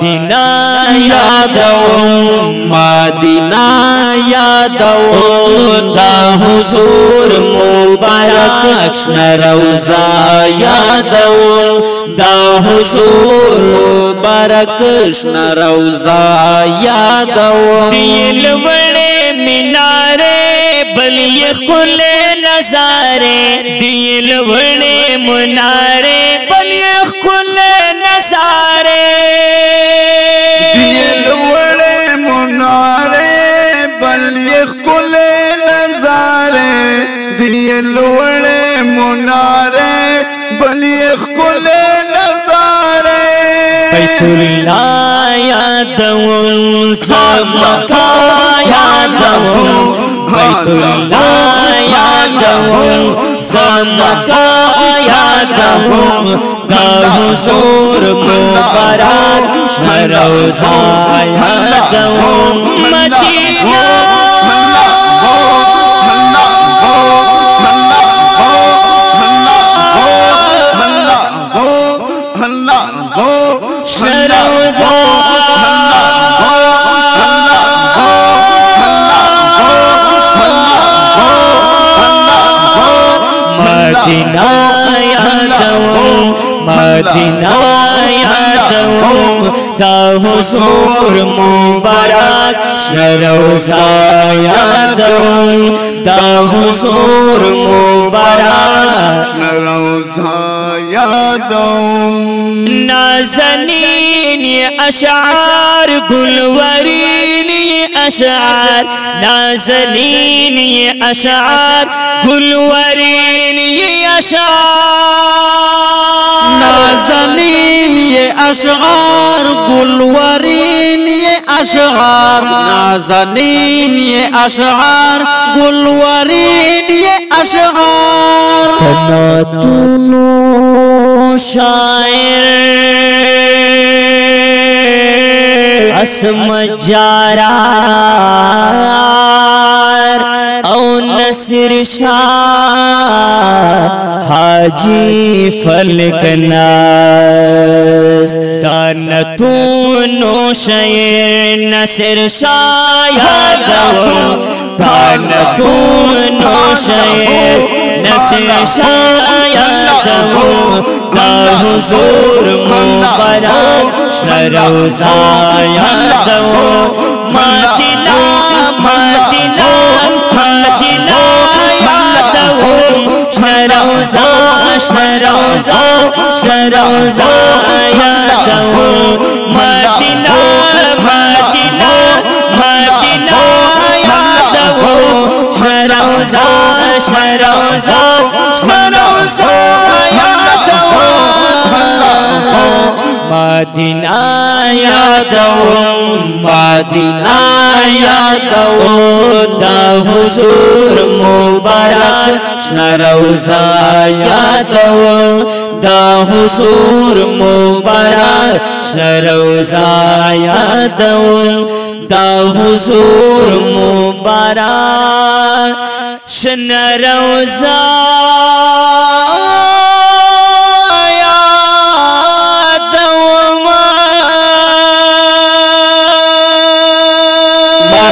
مدینہ یادوم مدینہ یادوم دا حضور مبارک شنه روضا یادوم دا حضور مبارک شنه روضا یادوم دل وڑے مینارے بلی کل نظارے دل وڑے منارے بلی کل نظارے دل وڑے منارے بلی کل نظارے دل وڑے منارے بلی کل نظارے بیت اللہ یادوم زمکا یادوم بیت اللہ یادوم زمکا یادوم دا حضور مبارک شنه روضا یادوم مدینہ مدینہ یادوم مدینہ یادوم دا حضور مبارک شنه روضا یادوم دا حضور مبارک شنه روضا یادوم نازنین یہ اشعار گلورین یہ اشعار نازنین یہ اشعار گلورین یہ اشعار نازنین یہ اشعار گلورین یہ اشعار نازنین یہ اشعار گلورین یہ اشعار تناتونو شاعر اسمت جارار او نصر شاہ حاجی فلک ناز تناتونو شاعر نصر شاہ یادوم تناتونو شاعر نصر شاہ یادوم دا حضور مبارک شنه روضا یادوم مدینہ مدینہ مدینہ یادوم شنه روضا شنه روضا شنه روضا یادوم مدینہ مدینہ مدینہ یادوم شنه روضا شنه روضا شنه روضا مدینہ یادوم مدینہ یادوم دا حضور مبارک شنه روضا یادوم دا حضور مبارک شنه روضا یادوم دا حضور مبارک شنه روضا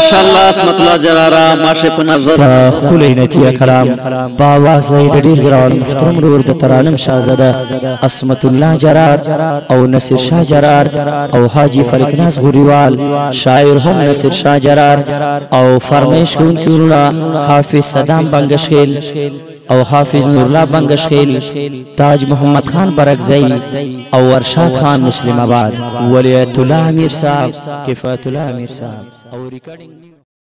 ماشاءاللہ اسمت اللہ جرارا ماشے پا نظر خلوی نتیہ کلام باواز دائی دیر گراؤن محترم رور دا ترانم شاہزدہ اسمت اللہ جرار او نصر شاہ جرار او حاجی فلکناز غریوال شاعر ہم نصر شاہ جرار او فرمیش کون کی اللہ حافظ صدام بنگشخیل او حافظ نوراللہ بنگشخیل تاج محمد خان برکزئی او ارشاد خان مسلم آباد ولیت اللہ امیر صاحب کفایت اللہ امیر صاحب او ریکارڈنگ